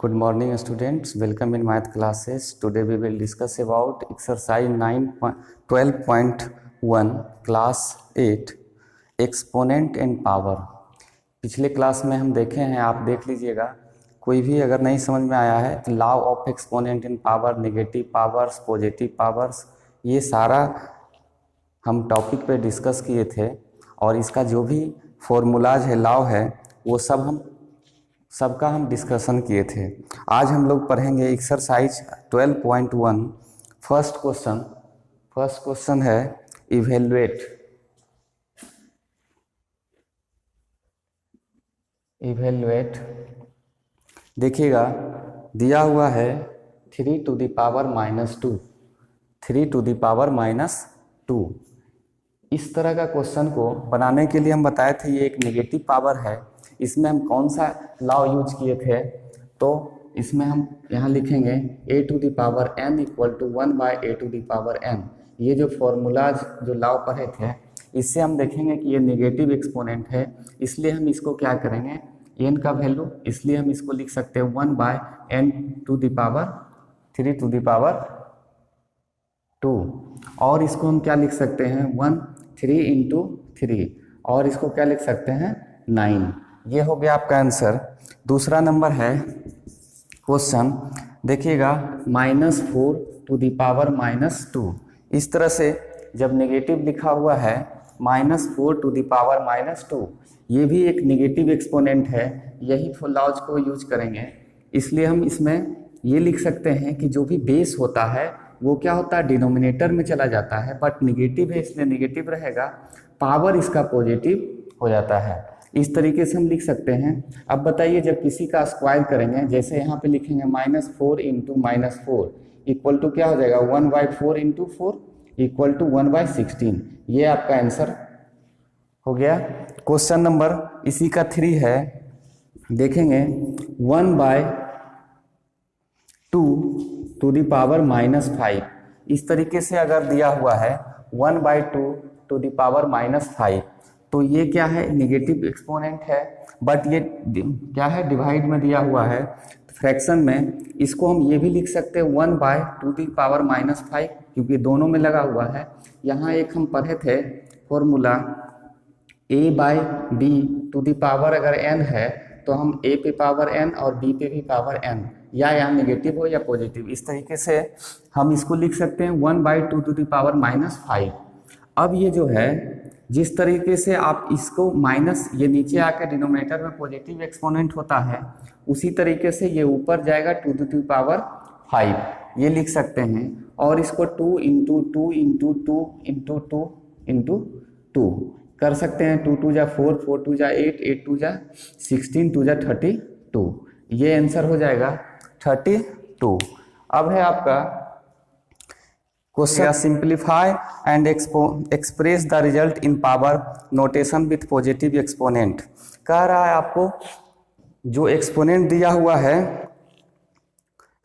Good morning students, welcome in math classes. Today we will discuss about exercise 12.1 class 8 exponent and power. पिछले class में हम देखे हैं, आप देख लीजिएगा। कोई भी अगर नहीं समझ में आया है तो law of exponent in power, negative powers, positive powers, ये सारा हम टॉपिक पे डिस्कस किए थे और इसका जो भी फॉर्मूलाज है, लॉ है, वो सबका हम डिस्कशन किए थे। आज हम लोग पढ़ेंगे एक्सरसाइज 12.1 फर्स्ट क्वेश्चन है इवेलुएट। देखिएगा, दिया हुआ है 3 to the power -2, 3 to the power -2। इस तरह का क्वेश्चन को बनाने के लिए हम बताए थे ये एक नेगेटिव पावर है। इसमें हम कौन सा लॉ यूज किए थे, तो इसमें हम यहाँ लिखेंगे a to the power n equal to 1/a to the power n। ये जो फॉर्मूलाज जो लॉ पढ़े थे, इससे हम देखेंगे कि ये नेगेटिव एक्सपोनेंट है, इसलिए हम इसको क्या करेंगे, n का वैल्यू, इसलिए हम इसको लिख सकते हैं 1/n to the power 3 to the power 2। और इसको हम क्या लिख सकते हैं 3 into 3, और इसको क्या लिख सकते हैं 9। ये हो गया आपका आंसर। दूसरा नंबर है क्वेश्चन, देखिएगा -4 to the power -2। इस तरह से जब नेगेटिव लिखा हुआ है -4 to the power -2, ये भी एक नेगेटिव एक्सपोनेंट है। यही लॉज को यूज करेंगे, इसलिए हम इसमें ये लिख सकते हैं कि जो भी बेस होता है वो क्या होता है, डिनोमिनेटर में चला जाता है, बट नेगेटिव है इसलिए नेगेटिव रहेगा, पावर इसका पॉजिटिव हो जाता है। इस तरीके से हम लिख सकते हैं। अब बताइए, जब किसी का स्क्वायर करेंगे, जैसे यहाँ पे लिखेंगे -4 into -4 इक्वल टू क्या हो जाएगा 1/4 into 4 इक्वल टू 1/16। ये आपका आंसर हो गया। क्वेश्चन नंबर इसी का 3 है, देखेंगे 1/2 to the power -5। इस तरीके से अगर दिया हुआ है 1/2 to the power -5, तो ये क्या है, नेगेटिव एक्सपोनेंट है, बट ये क्या है, डिवाइड में दिया हुआ है फ्रैक्शन में। इसको हम ये भी लिख सकते हैं 1/2 the power -5, क्योंकि दोनों में लगा हुआ है। यहाँ एक हम पढ़े थे formula a/b to the power अगर n है तो हम a पे पावर n और b पे भी पावर n, या यहाँ नेगेटिव हो या पॉजिटिव, इस तरीके से हम इसको लिख सकते हैं 1/2 to the power -5। अब ये जो है, जिस तरीके से आप इसको माइनस, ये नीचे आकर डिनोमिनेटर में पॉजिटिव एक्सपोनेंट होता है, उसी तरीके से ये ऊपर जाएगा 2 to the power 5, ये लिख सकते हैं। और इसको 2 into 2 into 2 into 2 into 2 कर सकते हैं। 2 2 जा 4, 4 2 जा 8, 8 2 जा 16, 2 जा 32। ये आंसर हो जाएगा 32। अब है आपका question, simplify and express the result in power notation with positive exponent. कह रहा है आपको जो एक्सपोनेंट दिया हुआ है,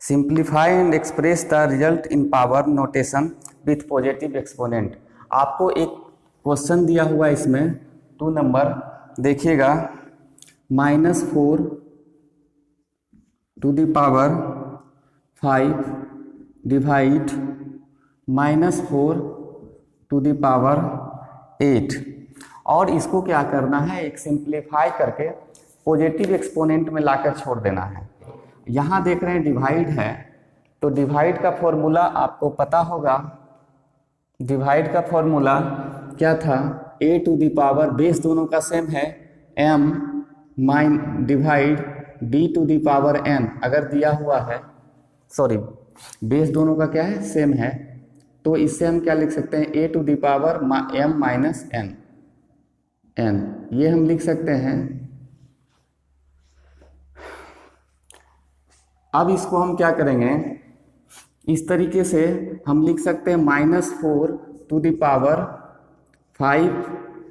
simplify and express the result in power notation with positive exponent. आपको एक क्वेश्चन दिया हुआ है इसमें 2 नंबर, देखिएगा -4 to the power 5 divide -4 to the power 8, और इसको क्या करना है, एक सिंप्लीफाई करके पॉजिटिव एक्सपोनेंट में लाकर छोड़ देना है। यहाँ देख रहे हैं डिवाइड है, तो डिवाइड का फॉर्मूला आपको पता होगा। डिवाइड का फॉर्मूला क्या था, a to the power, base दोनों का सेम है, m divide d to the power n। अगर दिया हुआ है, सॉरी, बेस दोनों का क्या है, सेम है, तो इससे हम क्या लिख सकते हैं, a to the power m minus n, ये हम लिख सकते हैं। अब इसको हम क्या करेंगे, इस तरीके से हम लिख सकते हैं -4 to the power 5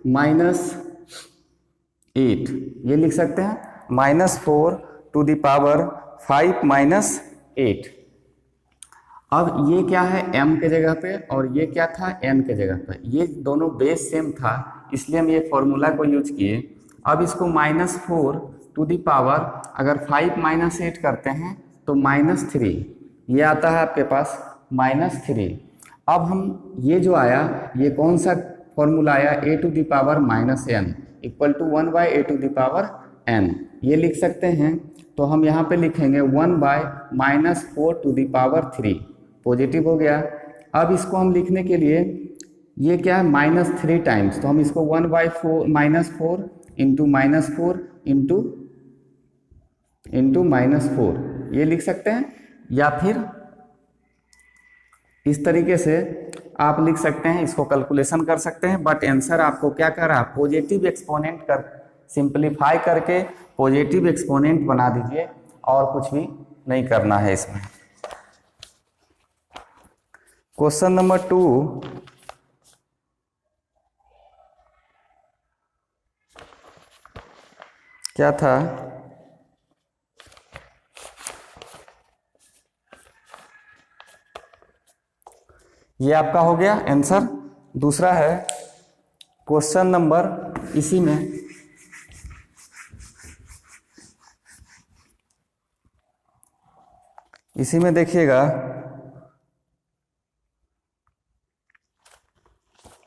-8, ये लिख सकते हैं -4 to the power 5 -8। अब ये क्या है, m के जगह पे, और ये क्या था, n के जगह पे। ये दोनों बेस सेम था, इसलिए हम ये फॉर्मूला को यूज किए। अब इसको -4 टू द पावर, अगर 5 माइनस 8 करते हैं तो -3, ये आता है आपके पास -3। अब हम ये जो आया ये कौन सा फॉर्मूला आया, a to the power -n equal to 1/a⁴n, ये लिख सकते हैं। तो हम यहाँ पे लिखेंगे 1/-4 टू द पावर 3, पॉजिटिव हो गया। अब इसको हम लिखने के लिए ये क्या है -3 टाइम्स, तो हम इसको 1/4 -4 इंटू -4 इंटू -4 ये लिख सकते हैं, या फिर इस तरीके से आप लिख सकते हैं, इसको कैलकुलेशन कर सकते हैं। बट आंसर आपको क्या कर रहा है, पॉजिटिव एक्सपोनेंट कर सिंपलीफाई करके पॉजिटिव एक्सपोनेंट बना दीजिए, और कुछ भी नहीं करना है इसमें। क्वेश्चन नंबर 2, क्या था, ये आपका हो गया आंसर। दूसरा है क्वेश्चन नंबर, इसी में देखिएगा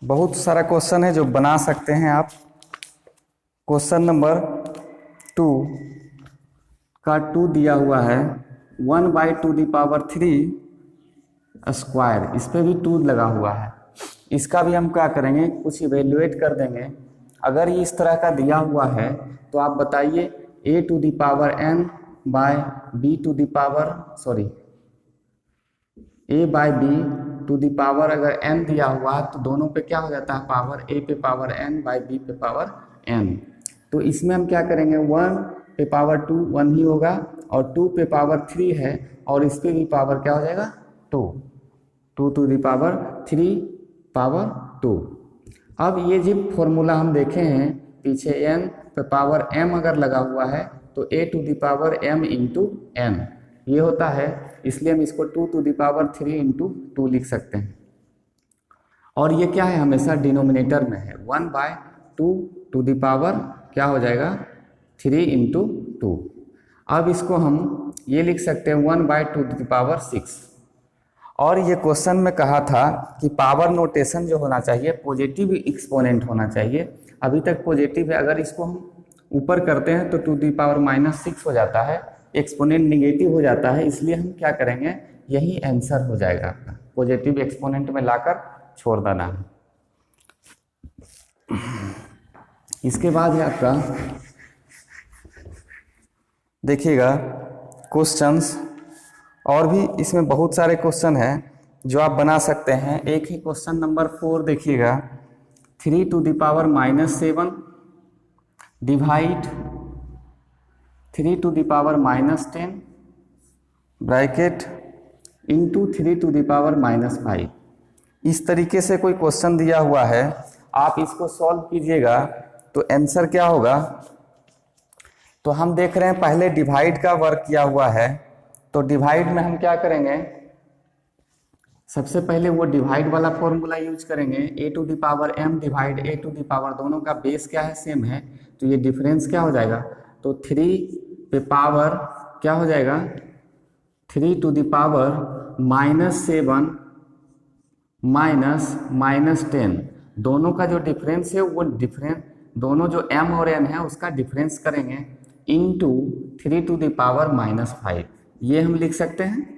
बहुत सारा क्वेश्चन है जो बना सकते हैं आप। क्वेश्चन नंबर 2 का 2 दिया हुआ है 1/2⁵ स्क्वायर, इस पे भी 2 लगा हुआ है। इसका भी हम क्या करेंगे, कुछ इवेल्युएट कर देंगे। अगर ये इस तरह का दिया हुआ है तो आप बताइए a⁴n बाय a/b⁴ अगर n दिया हुआ है तो दोनों पे क्या हो जाता है पावर, a पे पावर n बाय b पे पावर n। तो इसमें हम क्या करेंगे, 1 पे पावर 2 1 ही होगा, और 2 पे पावर 3 है, और इस पे भी पावर क्या हो जाएगा 2 टू द पावर 3 पावर 2। अब ये जो फॉर्मूला हम देखे हैं पीछे, n पे पावर m अगर लगा हुआ है तो a⁴m इंटू n ये होता है, इसलिए हम इसको 2 टू द पावर 3 इंटू 2 लिख सकते हैं। और ये क्या है, हमेशा डिनोमिनेटर में है, 1/2 टू द पावर क्या हो जाएगा 3 इंटू 2। अब इसको हम ये लिख सकते हैं 1/2 टू द पावर 6। और ये क्वेश्चन में कहा था कि पावर नोटेशन जो होना चाहिए पॉजिटिव एक्सपोनेंट होना चाहिए। अभी तक पॉजिटिव है, अगर इसको हम ऊपर करते हैं तो टू द पावर -6 हो जाता है, एक्सपोनेंट निगेटिव हो जाता है, इसलिए हम क्या करेंगे, यही आंसर हो जाएगा आपका, पॉजिटिव एक्सपोनेंट में लाकर छोड़ देना है। इसके बाद है आपका, देखिएगा क्वेश्चंस, और भी इसमें बहुत सारे क्वेश्चन हैं जो आप बना सकते हैं। एक ही क्वेश्चन नंबर 4 देखिएगा, 3 to the power -7 divide 3 to the power -10 bracket into 3 to the power -5। इस तरीके से कोई क्वेश्चन दिया हुआ है, आप इसको सॉल्व कीजिएगा तो आंसर क्या होगा। तो हम देख रहे हैं पहले डिवाइड का वर्क किया हुआ है, तो डिवाइड में हम क्या करेंगे, सबसे पहले वो डिवाइड वाला फॉर्मूला यूज करेंगे, a⁴m डिवाइड a⁴, दोनों का बेस क्या है सेम है, तो ये डिफरेंस क्या हो जाएगा, तो 3 पे पावर क्या हो जाएगा 3 टू द पावर -7 -10, दोनों का जो डिफरेंस है वो डिफरेंस, दोनों जो m और n है उसका डिफरेंस करेंगे इंटू 3 टू द पावर -5, ये हम लिख सकते हैं।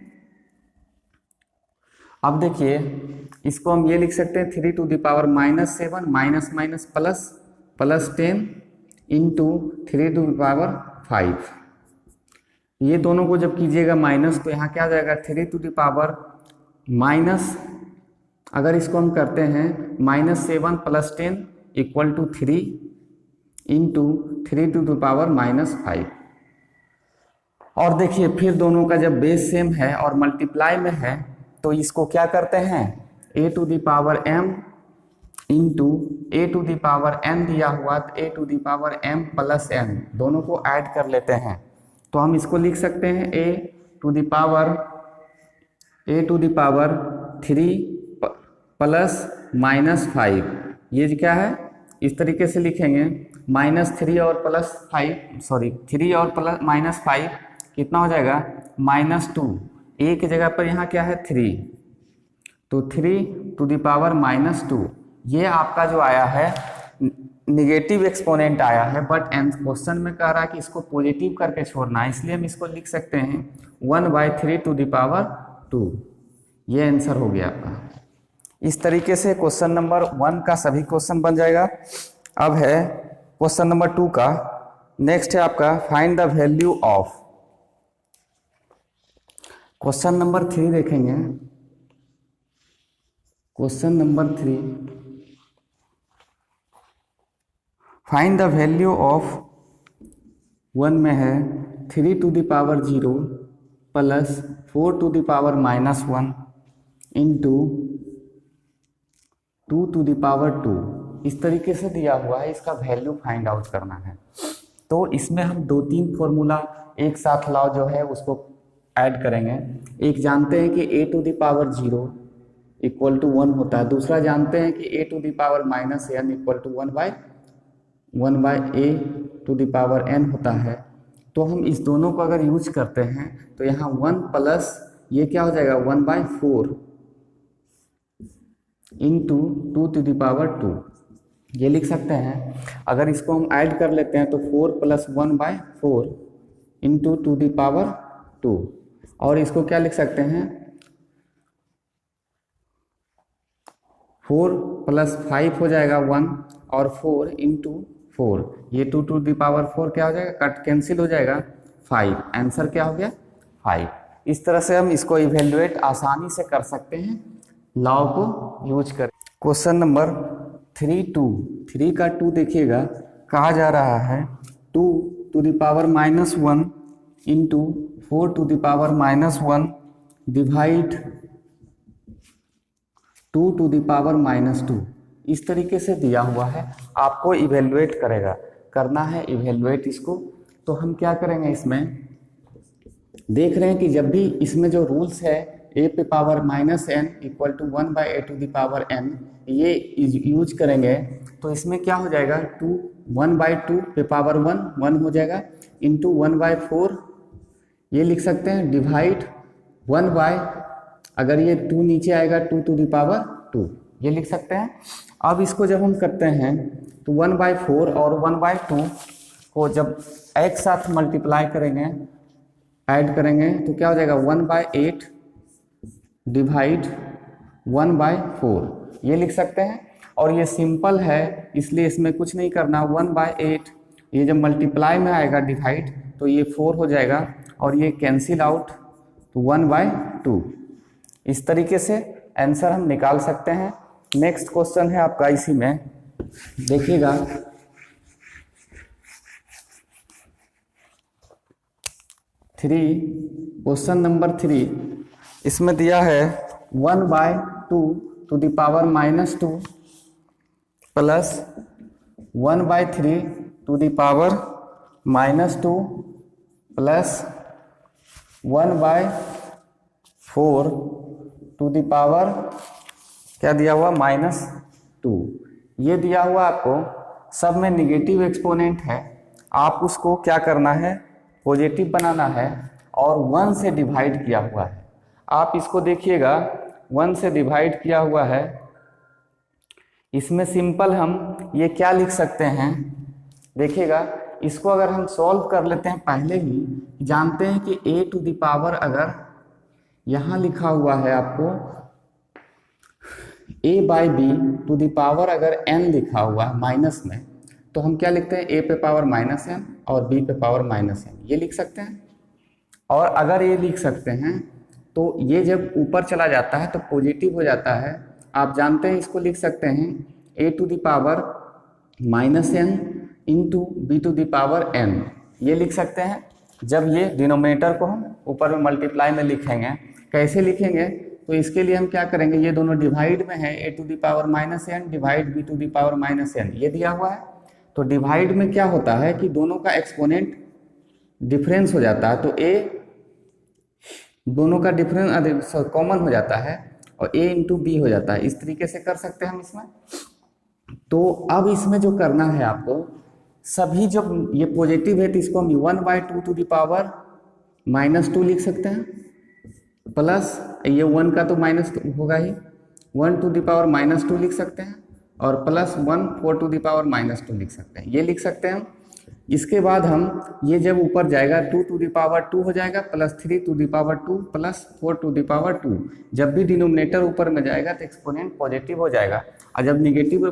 अब देखिए इसको हम ये लिख सकते हैं 3 to the power -7 minus plus 10 into 3 to the power 5। ये दोनों को जब कीजिएगा माइनस तो यहाँ क्या आ जाएगा 3 टू द पावर माइनस, अगर इसको हम करते हैं -7 + 10 = 3 इंटू 3 टू द पावर -5। और देखिए फिर दोनों का जब बेस सेम है और मल्टीप्लाई में है तो इसको क्या करते हैं a⁴m इंटू a⁴n दिया हुआ तो a⁴m + n दोनों को ऐड कर लेते हैं, तो हम इसको लिख सकते हैं a⁴3 + -5, ये क्या है इस तरीके से लिखेंगे -3 और +5, सॉरी 3 और -5 कितना हो जाएगा -2। ए की जगह पर यहाँ क्या है 3, तो 3⁻²। ये आपका जो आया है निगेटिव एक्सपोनेंट आया है, बट क्वेश्चन में कह रहा है कि इसको पॉजिटिव करके छोड़ना है, इसलिए हम इसको लिख सकते हैं 1/3²। ये आंसर हो गया आपका। इस तरीके से क्वेश्चन नंबर 1 का सभी क्वेश्चन बन जाएगा। अब है क्वेश्चन नंबर 2 का। नेक्स्ट है आपका find the value of. Question number 3 देखेंगे। Question number 3, find the value of 1 में है 3⁻0 + 4⁻⁻1 इंटू 2⁻2। इस तरीके से दिया हुआ है, इसका वैल्यू फाइंड आउट करना है। तो इसमें हम 2-3 फॉर्मूला एक साथ लाओ जो है उसको ऐड करेंगे। एक जानते हैं कि a⁻0 = 1 होता है, दूसरा जानते हैं कि a⁻n = 1/a⁴n होता है। तो हम इस दोनों को अगर यूज करते हैं तो यहाँ 1 प्लस ये क्या हो जाएगा 1/4 इंटू 2⁻2, ये लिख सकते हैं। अगर इसको हम ऐड कर लेते हैं तो 4 + 1/4 इंटू 2⁻2, और इसको क्या लिख सकते हैं 4 + 5 हो जाएगा 1 और 4 इंटू 4, ये 2⁻4 क्या हो जाएगा, कट कैंसिल हो जाएगा 5। आंसर क्या हो गया 5। इस तरह से हम इसको इवेल्युएट आसानी से कर सकते हैं लॉ को यूज कर। क्वेश्चन नंबर 3 का 2 देखिएगा, कहा जा रहा है 2⁻⁻1 इंटू 4⁻⁻1 डिवाइड 2⁻²। इस तरीके से दिया हुआ है, आपको इवेल्युएट करना है इवेल्युएट इसको। तो हम क्या करेंगे, इसमें देख रहे हैं कि जब भी इसमें जो रूल्स है a⁻n = 1/a⁴n ये यूज करेंगे, तो इसमें क्या हो जाएगा 1/2 हो जाएगा इंटू 1/4 ये लिख सकते हैं डिवाइड 1/, अगर ये 2 नीचे आएगा 2⁻2 ये लिख सकते हैं। अब इसको जब हम करते हैं तो 1/4 और 1/2 को जब एक साथ मल्टीप्लाई करेंगे, ऐड करेंगे, तो क्या हो जाएगा 1/8 डिवाइड 1/4 ये लिख सकते हैं। और ये सिंपल है इसलिए इसमें कुछ नहीं करना, 1/8 ये जब मल्टीप्लाई में आएगा डिवाइड तो ये 4 हो जाएगा और ये कैंसिल आउट तो 1/2। इस तरीके से आंसर हम निकाल सकते हैं। नेक्स्ट क्वेश्चन है आपका, इसी में देखिएगा क्वेश्चन नंबर 3, इसमें दिया है 1/2 ⁻² प्लस 1/3 ⁻² प्लस 1/4 क्या दिया हुआ -2। ये दिया हुआ आपको, सब में निगेटिव एक्सपोनेंट है, आप उसको क्या करना है पॉजिटिव बनाना है और 1 से डिवाइड किया हुआ है। आप इसको देखिएगा 1 से डिवाइड किया हुआ है, इसमें सिंपल हम ये क्या लिख सकते हैं, देखिएगा इसको अगर हम सॉल्व कर लेते हैं, पहले ही जानते हैं कि a⁻, अगर यहाँ लिखा हुआ है आपको a/b⁻, अगर n लिखा हुआ है माइनस में, तो हम क्या लिखते हैं a⁻n और b⁻n ये लिख सकते हैं। और अगर ये लिख सकते हैं तो ये जब ऊपर चला जाता है तो पॉजिटिव हो जाता है। आप जानते हैं इसको लिख सकते हैं a⁻n इंटू b⁻n ये लिख सकते हैं। जब ये डिनोमिनेटर को हम ऊपर में मल्टीप्लाई में लिखेंगे, कैसे लिखेंगे, तो इसके लिए हम क्या करेंगे, ये दोनों डिवाइड में है a⁻n डिवाइड b⁻n ये दिया हुआ है। तो डिवाइड में क्या होता है कि दोनों का एक्सपोनेंट डिफरेंस हो जाता है, तो a दोनों का डिफरेंस कॉमन हो जाता है और a इंटू बी हो जाता है। इस तरीके से कर सकते हैं हम इसमें। तो अब इसमें जो करना है आपको, सभी जब ये पॉजिटिव है तो इसको हम 1/2 टू द पावर -2 लिख सकते हैं, प्लस ये 1 का तो माइनस होगा ही, 1 टू द पावर -2 लिख सकते हैं, और प्लस 1 4 टू द पावर -2 लिख सकते हैं, ये लिख सकते हैं। इसके बाद हम ये जब ऊपर जाएगा 2 टू द पावर 2 हो जाएगा, plus 3 to the power 2 plus 4 to the power 2। जब भी डिनोमिनेटर ऊपर में जाएगा तो एक्सपोनेंट पॉजिटिव हो जाएगा, और जब निगेटिव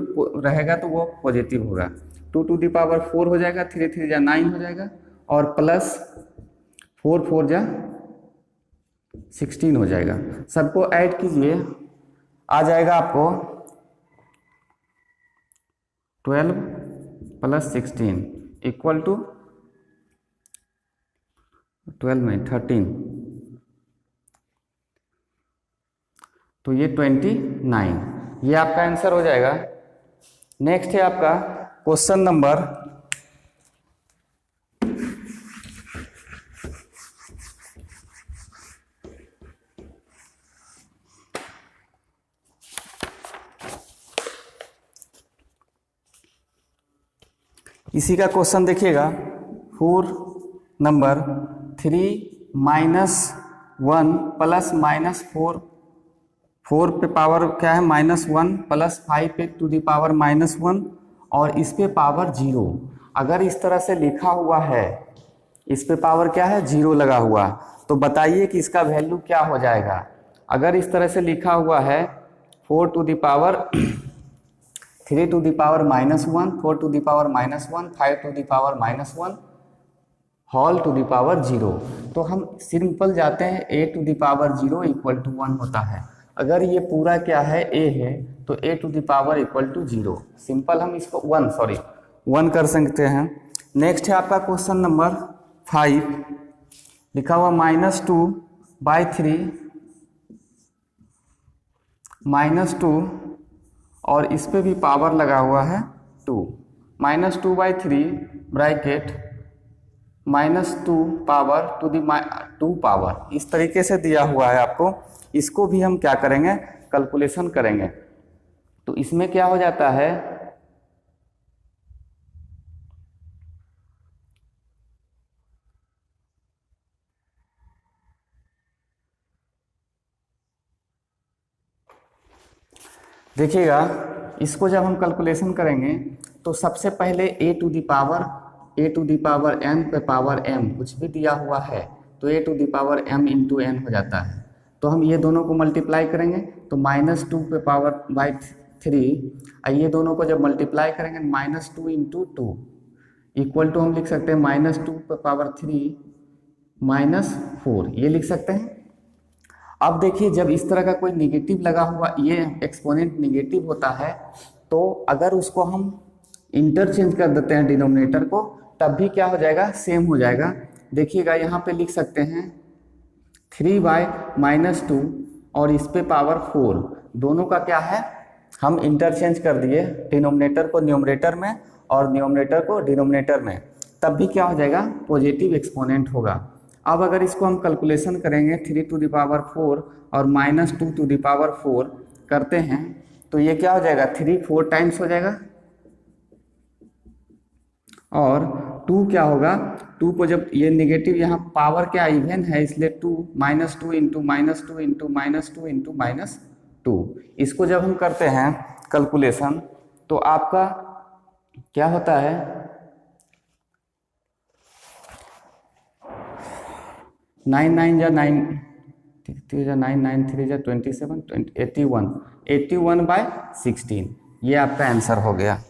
रहेगा तो वो पॉजिटिव होगा। 2 टू द पावर 4 हो जाएगा, 3 3 जा 9 हो जाएगा, और प्लस 4 4 जा 16 हो जाएगा। सबको ऐड कीजिए, आ जाएगा आपको 12 प्लस 16 इक्वल टू 12 में 13, तो ये 29, ये आपका आंसर हो जाएगा। नेक्स्ट है आपका क्वेश्चन नंबर 3 देखिएगा, 4 नंबर 3 -1 प्लस -4, 4 पे पावर क्या है -1 प्लस 5 पे टू द पावर -1, और इस पे पावर 0। अगर इस तरह से लिखा हुआ है, इस पे पावर क्या है 0 लगा हुआ, तो बताइए कि इसका वैल्यू क्या हो जाएगा। अगर इस तरह से लिखा हुआ है 4 to the power 3 to the power -1, 4 to the power -1, 5 to the power -1, whole to the power 0, तो हम सिंपल जाते हैं a to the power 0 equal to 1 होता है। अगर ये पूरा क्या है a है, तो a to the power equal to 0, simple हम इसको 1 कर सकते हैं। नेक्स्ट है आपका क्वेश्चन नंबर 5, लिखा हुआ -2/3 -2, और इस पे भी पावर लगा हुआ है 2, -2/3 bracket -2 power to the 2 power, इस तरीके से दिया हुआ है आपको। इसको भी हम क्या करेंगे, कैलकुलेशन करेंगे। तो इसमें क्या हो जाता है, देखिएगा, इसको जब हम कैलकुलेशन करेंगे तो सबसे पहले a to the power n पे पावर m कुछ भी दिया हुआ है तो a to the power m into n हो जाता है। तो हम ये दोनों को मल्टीप्लाई करेंगे तो -2 पे पावर बाई 3, ये दोनों को जब मल्टीप्लाई करेंगे -2 इंटू 2 इक्वल टू हम लिख सकते हैं -2 पे पावर 3 -4, ये लिख सकते हैं। अब देखिए, जब इस तरह का कोई निगेटिव लगा हुआ, ये एक्सपोनेंट निगेटिव होता है, तो अगर उसको हम इंटरचेंज कर देते हैं डिनोमिनेटर को, तब भी क्या हो जाएगा, सेम हो जाएगा। देखिएगा, यहाँ पे लिख सकते हैं 3/-2 और इस पे पावर 4, दोनों का क्या है, हम इंटरचेंज कर दिए, डिनोमिनेटर को न्यूमरेटर में और न्यूमरेटर को डिनोमिनेटर में, तब भी क्या हो जाएगा, पॉजिटिव एक्सपोनेंट होगा। अब अगर इसको हम कैलकुलेशन करेंगे 3 टू द पावर 4 और -2 टू द पावर 4 करते हैं, तो ये क्या हो जाएगा, 3 4 टाइम्स हो जाएगा, और 2 क्या होगा, 2 को जब ये नेगेटिव, यहाँ पावर क्या इवन है इसलिए 2 -2 इंटू -2 इंटू -2 इंटू -2, इसको जब हम करते हैं कैलकुलेशन तो आपका क्या होता है, 9 9 जा 9, 3 जा 9, 9 3 जा 27, 81/16, ये आपका आंसर हो गया।